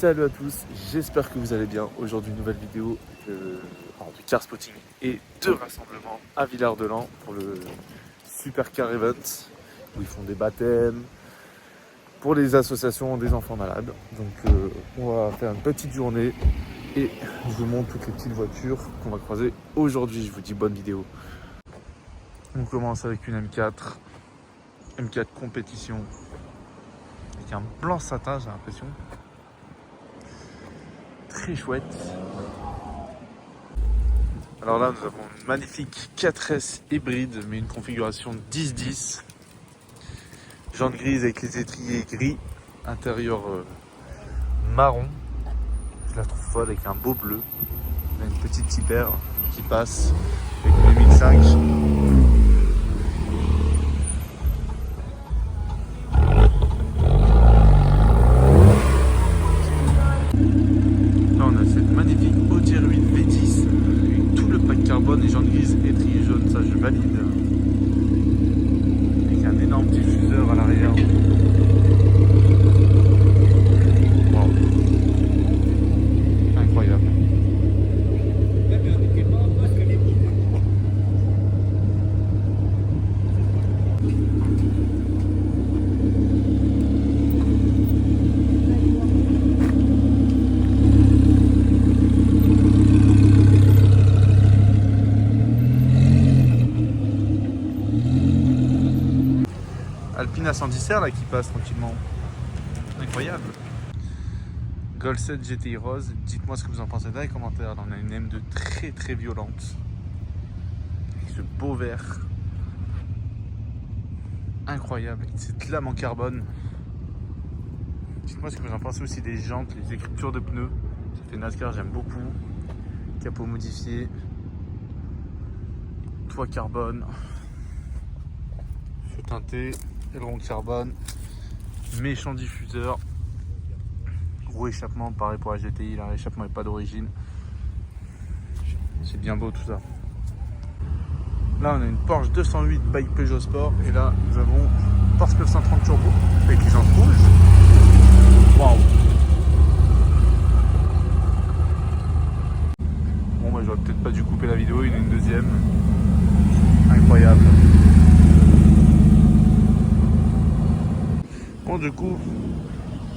Salut à tous, j'espère que vous allez bien. Aujourd'hui, une nouvelle vidéo de car spotting et de rassemblement à Villard-de-Lans pour le Super Car Event où ils font des baptêmes pour les associations des enfants malades. Donc on va faire une petite journée et je vous montre toutes les petites voitures qu'on va croiser aujourd'hui. Je vous dis bonne vidéo. On commence avec une M4 compétition avec un blanc satin, j'ai l'impression. Très chouette. Alors là, nous avons une magnifique 4S hybride, mais une configuration 10-10. Jantes grises avec les étriers gris, intérieur marron. Je la trouve folle avec un beau bleu. On a une petite hyper qui passe avec une 2005. Là, on a cette magnifique Audi R8 V10 avec tout le pack carbone et jantes grises, étriers jaunes, ça je valide. Avec un énorme diffuseur à l'arrière. Wow. Incroyable. Alpine à 110 R là qui passe tranquillement. Incroyable. Golf 7 GTI Rose, dites-moi ce que vous en pensez dans les commentaires. Là, on a une M2 très violente. Avec ce beau vert. Incroyable. Cette lame en carbone. Dites-moi ce que vous en pensez aussi des jantes, les écritures de pneus. Ça fait NASCAR, j'aime beaucoup. Capot modifié. Toit carbone. Feu teinté. Aileron carbone, méchant diffuseur, roue échappement, pareil pour la GTI, là l'échappement n'est pas d'origine, c'est bien beau tout ça. Là on a une Porsche 208 by Peugeot Sport et là nous avons Porsche 930 Turbo avec les jantes rouges. Waouh. Bon bah j'aurais peut-être pas dû couper la vidéo, il y en a une deuxième. Incroyable. Bon, du coup,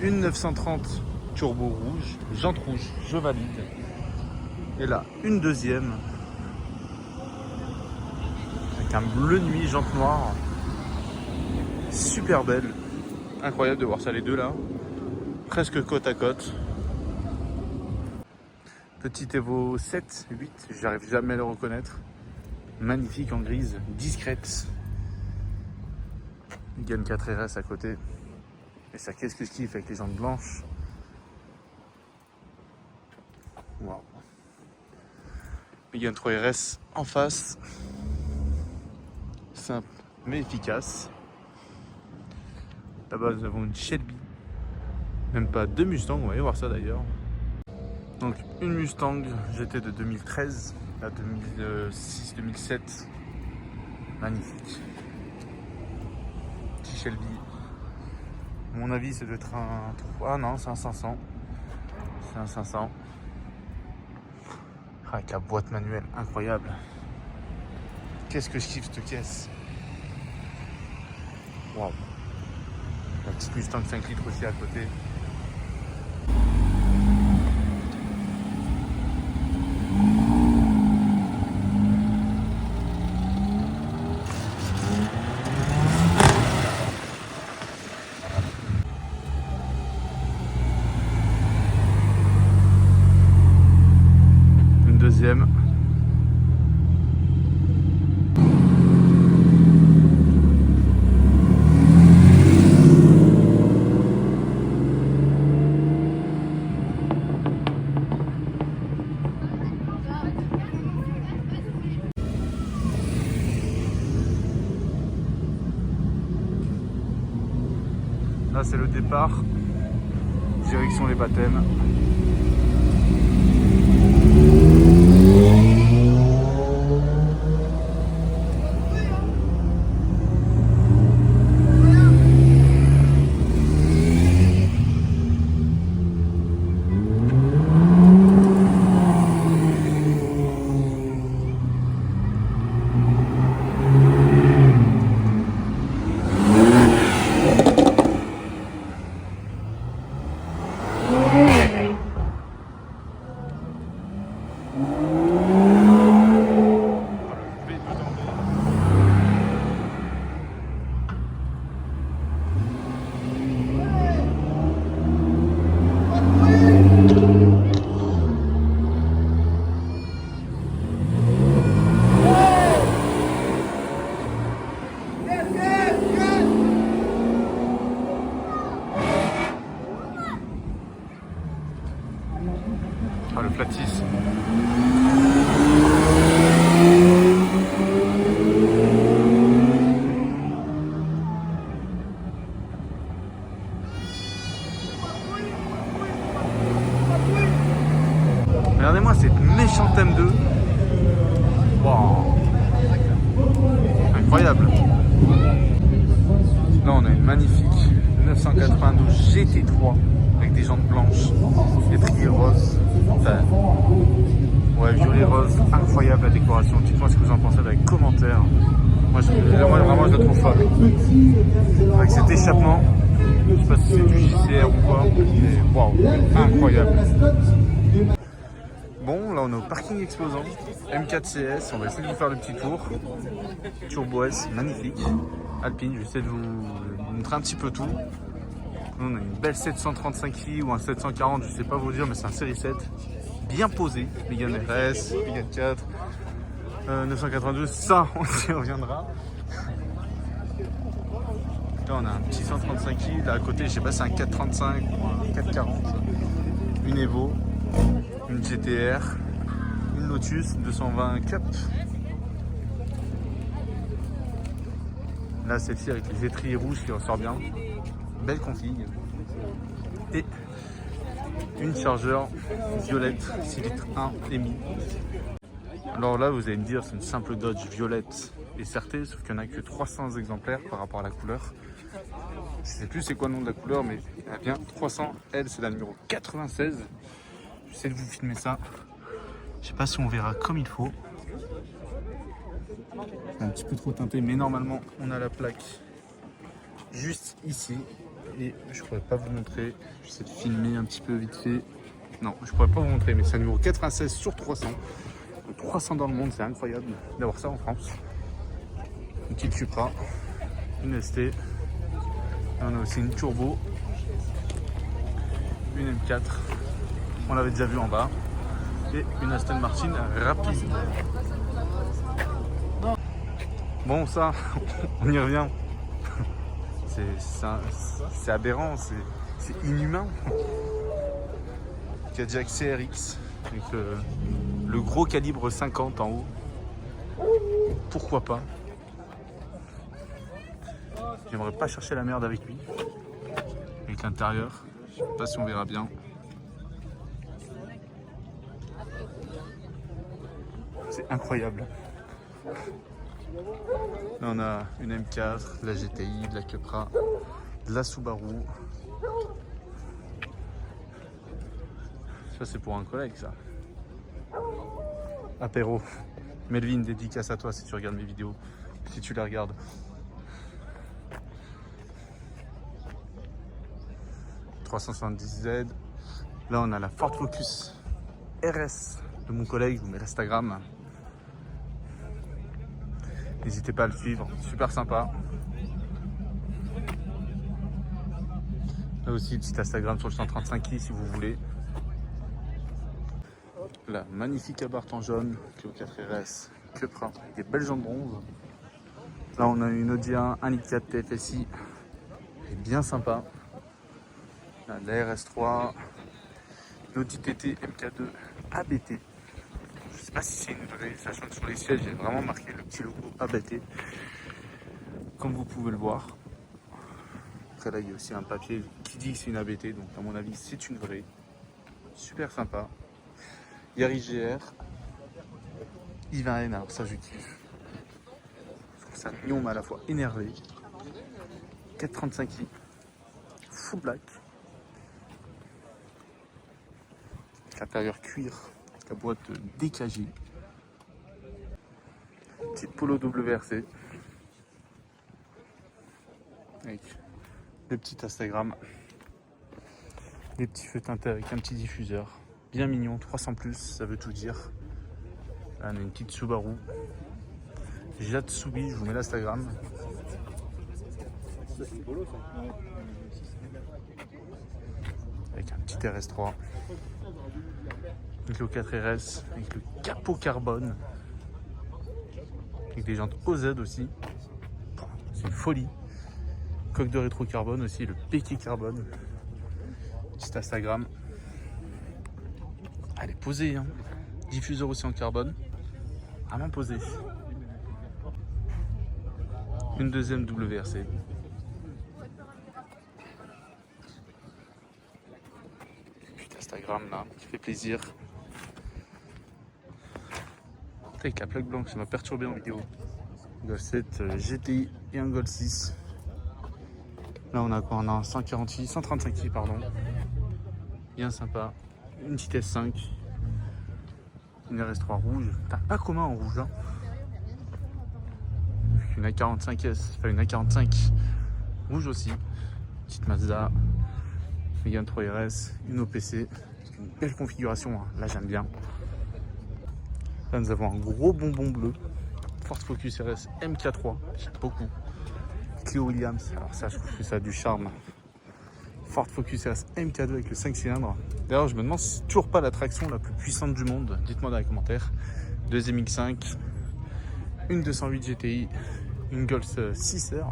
une 930 turbo rouge, jante rouge, je valide. Et là, une deuxième avec un bleu nuit, jante noire, super belle. Incroyable de voir ça les deux là, presque côte à côte. Petit Evo 7, 8, j'arrive jamais à le reconnaître. Magnifique en grise, discrète. Gun 4 RS à côté. Et ça, qu'est-ce que je kiffe avec les jantes blanches. Waouh. Megane 3 RS en face. Simple mais efficace. Là-bas, nous avons une Shelby. Même pas deux Mustang, on va aller voir ça d'ailleurs. Donc, une Mustang GT de 2013, la 2006-2007. Magnifique. Petit Shelby. À mon avis, ça doit être un... Ah non, c'est un 500. C'est un 500. Avec la boîte manuelle, incroyable. Qu'est-ce que je kiffe cette caisse. Waouh. La petite Mustang 5 litres aussi à côté. Deuxième. Là c'est le départ, direction les baptêmes. incroyable. Là on a une magnifique 992 GT3 avec des jantes blanches, des triers roses, enfin, ouais, violet rose, incroyable la décoration. Dites-moi ce que vous en pensez dans les commentaires. Moi vraiment je le trouve folle. Avec cet échappement, je sais pas si c'est du JCR ou quoi, mais waouh, incroyable. Bon, là on est au parking exposant, M4CS, on va essayer de vous faire le petit tour. Turbo S, magnifique. Alpine, je vais essayer de vous montrer un petit peu tout. Nous, on a une belle 735i ou un 740, je sais pas vous dire, mais c'est un série 7. Bien posé, Mégane RS, Mégane 4, 992, ça on y reviendra. Là on a un petit 135i, là à côté, je sais pas si c'est un 435 ou un 440. Une Evo, une GTR, une Lotus 220 Cup. Là celle-ci avec les étriers rouges qui ressort bien. Belle config. Et une chargeur violette 6 litres 1 EMI. Alors là vous allez me dire c'est une simple Dodge violette et certée, sauf qu'il n'y en a que 300 exemplaires par rapport à la couleur. Je sais plus c'est quoi le nom de la couleur, mais il y en a bien 300. Elle c'est la numéro 96. J'essaie de vous filmer ça. Je sais pas si on verra comme il faut. C'est un petit peu trop teinté, mais normalement on a la plaque juste ici. Et je pourrais pas vous montrer. J'essaie de filmer un petit peu vite fait. Non, je pourrais pas vous montrer, mais c'est un numéro 96 sur 300. 300 dans le monde, c'est incroyable d'avoir ça en France. Une petite Supra, une ST. Et on a aussi une Turbo, une M4. On l'avait déjà vu en bas. Et une Aston Martin rapide. Bon, ça, on y revient. C'est aberrant, c'est inhumain. Cadillac CRX avec le gros calibre 50 en haut. Pourquoi pas? J'aimerais pas chercher la merde avec lui. Avec l'intérieur, je sais pas si on verra bien. C'est incroyable. Là on a une M4, de la GTI, de la Cupra, de la Subaru. Ça c'est pour un collègue ça. Apéro. Melvin, dédicace à toi si tu regardes mes vidéos, si tu les regardes. « 370Z. Là on a la Ford Focus RS de mon collègue, je vous mets l'Instagram. N'hésitez pas à le suivre, super sympa. Là aussi, petit Instagram sur le 135i si vous voulez. La magnifique Abarth en jaune, Clio 4 RS, Cupra, des belles jantes bronze. Là, on a une Audi 1.4 TFSI, elle est bien sympa. Là, la RS3, l'Audi TT MK2 ABT. Je sais pas si c'est une vraie, sachant que sur les sièges, il y a vraiment marqué le petit logo ABT, comme vous pouvez le voir. Après là, il y a aussi un papier qui dit que c'est une ABT, donc à mon avis, c'est une vraie. Super sympa. Yaris GR, i20N, alors ça je kiffe. Je trouve ça mignon mais à la fois énervé. 435i, full black. L'intérieur cuir, la boîte DKG. Petit Polo WRC. Avec le petit Instagram. Des petits feux teintés avec un petit diffuseur. Bien mignon, 300 plus, ça veut tout dire. Là, on a une petite Subaru. Jatsubi, je vous mets l'Instagram. Avec un petit RS3. Avec le 4 RS, avec le capot carbone. Avec des jantes OZ aussi. C'est une folie. Coque de rétro carbone aussi, le péquet carbone. Petit Instagram. Elle est posée, hein. Diffuseur aussi en carbone. Vraiment posé. Une deuxième WRC. Petit Instagram là, qui fait plaisir. Avec la plaque blanche, ça m'a perturbé en vidéo. Golf 7 GTI et un Golf 6. Là on a quoi? On a un 146, 135i pardon. Bien sympa. Une petite S5. Une RS3 rouge. T'as pas commun en rouge hein. Une A45S, enfin une A45 rouge aussi. Petite Mazda. Mégane 3 RS, une OPC. Une belle configuration, hein. Là j'aime bien. Là nous avons un gros bonbon bleu. Ford Focus RS MK3, j'aime beaucoup. Clio Williams, alors ça je trouve que ça a du charme. Ford Focus RS MK2 avec le 5 cylindres. D'ailleurs je me demande si c'est toujours pas la traction la plus puissante du monde. Dites-moi dans les commentaires. Deuxième X5, une 208 GTI, une Golf 6R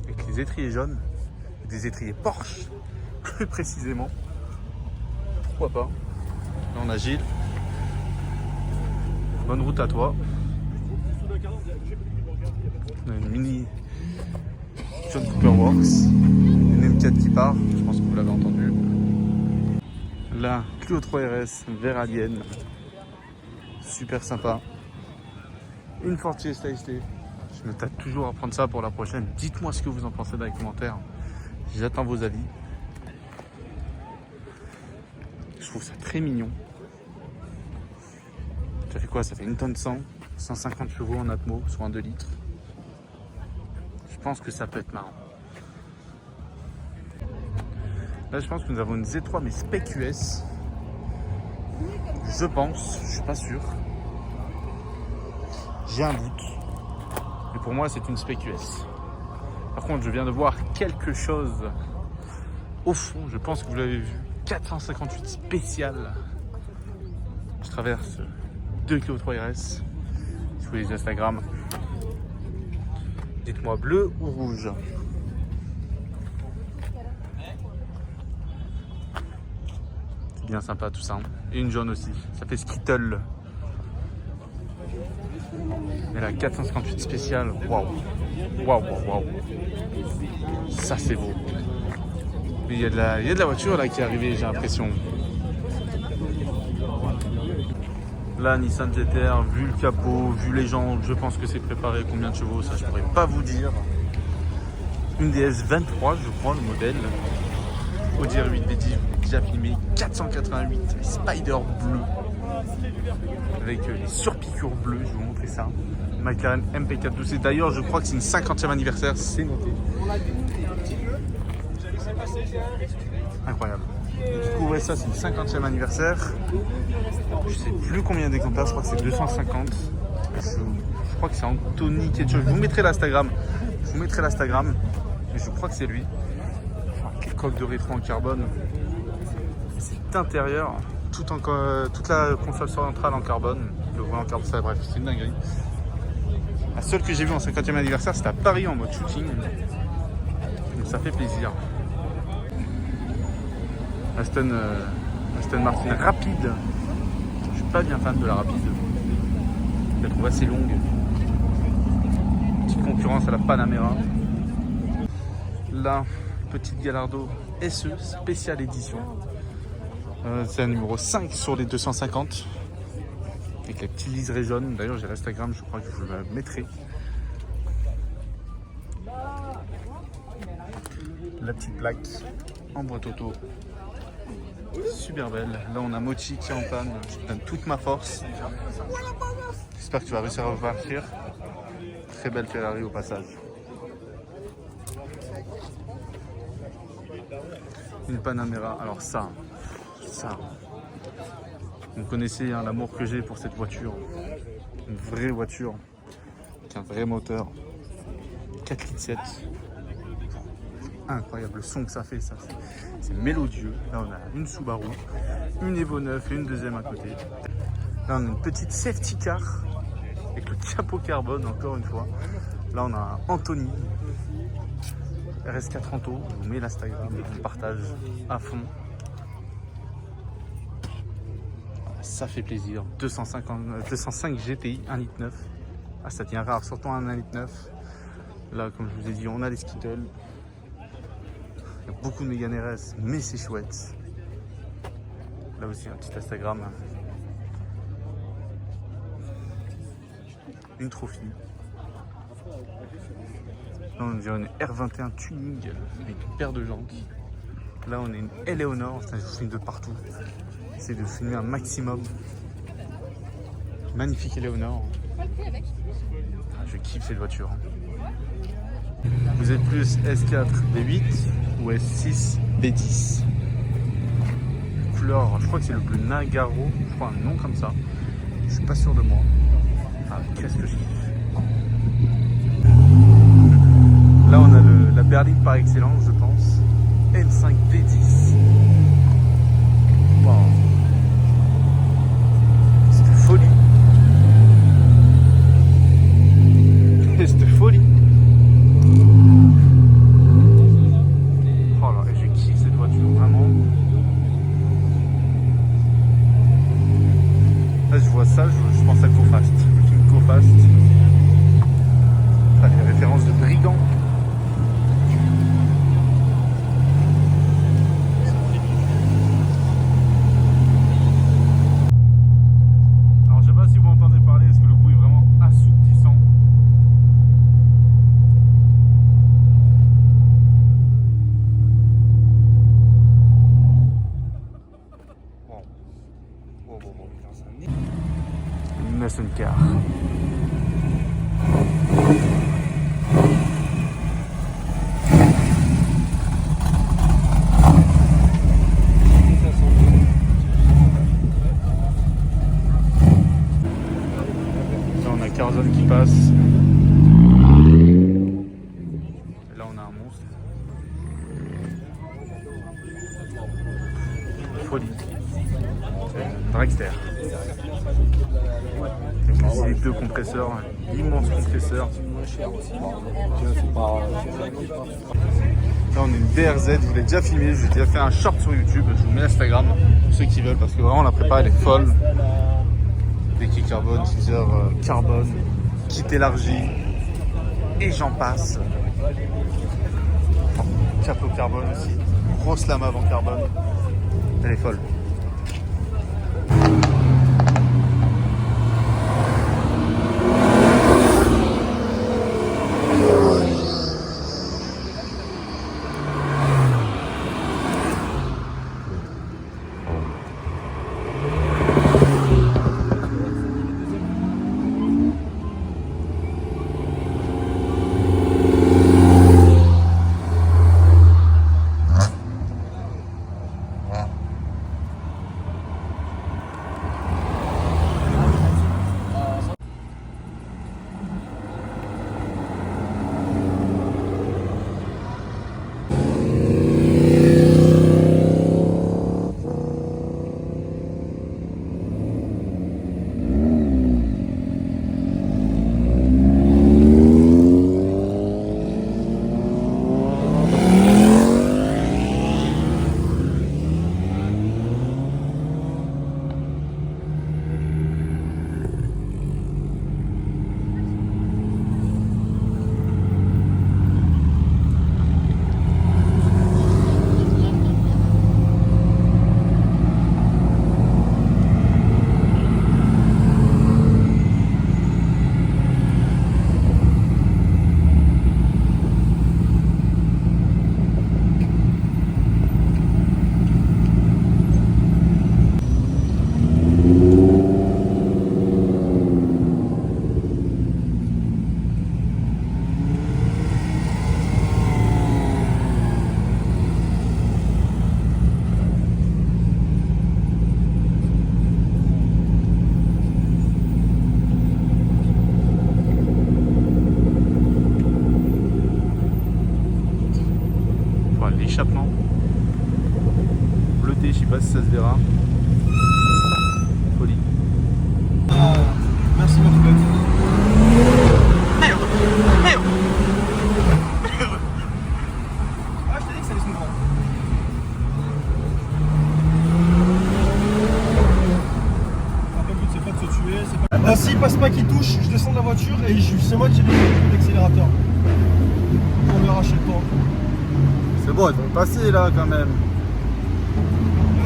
avec les étriers jaunes, des étriers Porsche plus précisément. Pourquoi pas. Là on a Gilles. Bonne route à toi. On a une mini John Cooper Works, une M4 qui part, je pense que vous l'avez entendu. Là, Clio 3 RS, vert alien, super sympa. Une Ford Fiesta ST, je me tâte toujours à prendre ça pour la prochaine. Dites-moi ce que vous en pensez dans les commentaires, j'attends vos avis. Je trouve ça très mignon. Ça fait quoi? Ça fait une tonne 100, 150 chevaux en Atmo sur un 2 litres. Je pense que ça peut être marrant. Là, je pense que nous avons une Z3 mais spec US. Je pense, je suis pas sûr. J'ai un doute. Mais pour moi, c'est une spec US. Par contre, je viens de voir quelque chose au fond. Je pense que vous l'avez vu. 458 spécial. Je traverse 2 Clio 3 RS. Sur les Instagram. Dites-moi bleu ou rouge. C'est bien sympa tout ça. Et une jaune aussi. Ça fait Skittle. Mais la 458 spéciale. Waouh. Waouh, waouh, waouh. Ça c'est beau. Mais il y a de la voiture là qui est arrivée, j'ai l'impression. Là, Nissan GT-R, vu le capot, vu les gens, je pense que c'est préparé. Combien de chevaux, ça je pourrais pas vous dire. Une DS23, je crois, le modèle. Audi R8 déjà filmé, 488, Spider bleu. Avec les surpiqûres bleues, je vais vous montrer ça. McLaren MP412. D'ailleurs, je crois que c'est une 50e anniversaire, c'est noté. Incroyable. Et du coup, ouais, ça, c'est une 50e anniversaire. Je sais plus combien d'exemplaires, je crois que c'est 250. Je crois que c'est Anthony quelque chose. Je vous mettrai l'Instagram. Mais je crois que c'est lui. Enfin, quelle coque de rétro en carbone. Cet intérieur, toute la console centrale en carbone. Le volant en carbone, ça, bref, c'est une dinguerie. La seule que j'ai vue en 50e anniversaire, c'était à Paris en mode shooting. Donc ça fait plaisir. Aston Martin rapide. Je suis pas bien fan de la rapide. Je la trouve assez longue. Petite concurrence à la Panamera. Là, petite Gallardo SE spéciale édition. C'est un numéro 5 sur les 250. Avec les petits liserés jaunes. D'ailleurs, j'ai l'Instagram, je crois que je vous le mettrai. La petite plaque en boîte auto. Super belle. Là, on a Mochi qui est en panne. Je donne toute ma force. J'espère que tu vas réussir à repartir. Très belle Ferrari au passage. Une Panamera. Alors ça. Vous connaissez hein, l'amour que j'ai pour cette voiture. Une vraie voiture. Avec un vrai moteur. 4,7 litres. Incroyable le son que ça fait, ça c'est mélodieux. Là on a une Subaru, une Evo 9 et une deuxième à côté. Là on a une petite safety car avec le capot carbone encore une fois. Là on a Anthony RS4 Anto, je vous mets l'Instagram, on partage à fond. Ça fait plaisir. 205 GTI 1,9 litre. Ah ça devient rare, surtout un 1,9 litre. Là comme je vous ai dit on a les Skittle. Il y a beaucoup de Mégane RS, mais c'est chouette. Là aussi, un petit Instagram. Une Trophy. Là, on dirait une R21 tuning avec une paire de jantes. Là, on est une Eleonore. Je filme de partout. J'essaie de filmer un maximum. Magnifique Eleonore. Je kiffe cette voiture. Vous êtes plus S4 B8 ou S6 B10? Couleur, je crois que c'est le bleu Nagaro. Je crois un nom comme ça. Je suis pas sûr de moi. Ah, qu'est-ce que je kiffe. Là, on a la berline par excellence, je pense. N5 D10. Wow. C'est de folie. C'est de folie. Oh là, je kiffe cette voiture, vraiment. Là, je vois ça, je pense à GoFast. Le film GoFast. Enfin, les références de brigands. Alors, je sais pas si vous entendez parler, est-ce que le bruit est vraiment assourdissant? Muscle car. Là on a Carzon qui passe. Et là on a un monstre. Folie. C'est une dragster. Avec les deux compresseurs, l'immense compresseur. Là on est une DRZ, je vous l'ai déjà filmé, j'ai déjà fait un short sur YouTube, je vous mets Instagram pour ceux qui veulent parce que vraiment la prépa elle est folle. Béquille carbone, teaser carbone, kit élargi et j'en passe. Capot carbone aussi, grosse lame avant carbone, elle est folle. L'échappement bleuté, je sais pas si ça se verra. Folie. Merci mon pote. Ah, je t'ai dit que ça allait se mouvre. Le but c'est pas de se tuer, c'est pas... s'il passe pas qu'il touche, je descends de la voiture et c'est moi qui ai mis l'accélérateur. Pour lui arracher le temps. C'est bon, ils vont passer là quand même.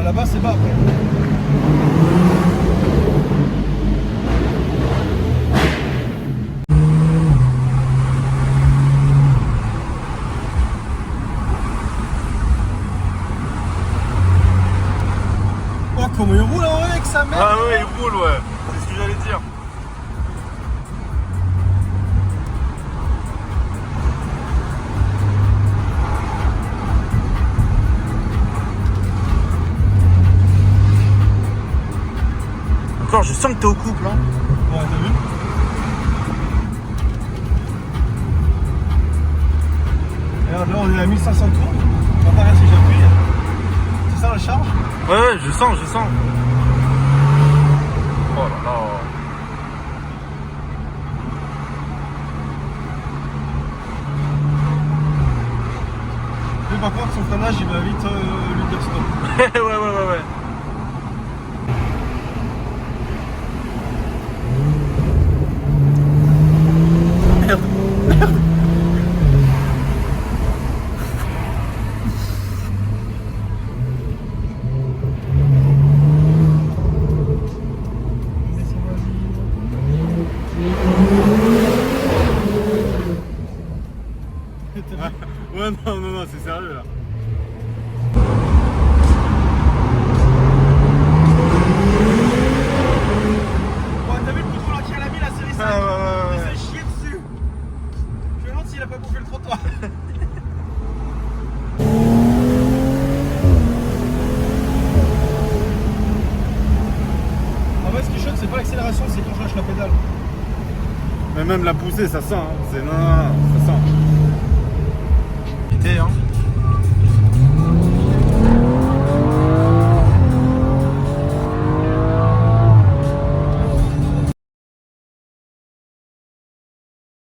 Là-bas c'est bas après. merde. Ah ouais, il roule, ouais. C'est ce que j'allais dire. Encore, je sens que t'es au couple, hein. Ouais, t'as vu? Regarde, là on est à 1500 tours. On va pas rien si j'appuie. C'est ça la charge? Ouais, ouais, je sens. Oh là là. Mais par contre son freinage il va vite lui dire stop. Ouais. Ouais, non, c'est sérieux là. Ouais, t'as vu le contrôleur qui a la mis la série 5? Ouais. Il s'est chié dessus. Je me demande s'il a pas bouffé le trottoir. En fait, ce qui choque, c'est pas l'accélération, c'est quand je lâche la pédale. Mais même la poussée, ça sent, hein. C'est non, ça sent.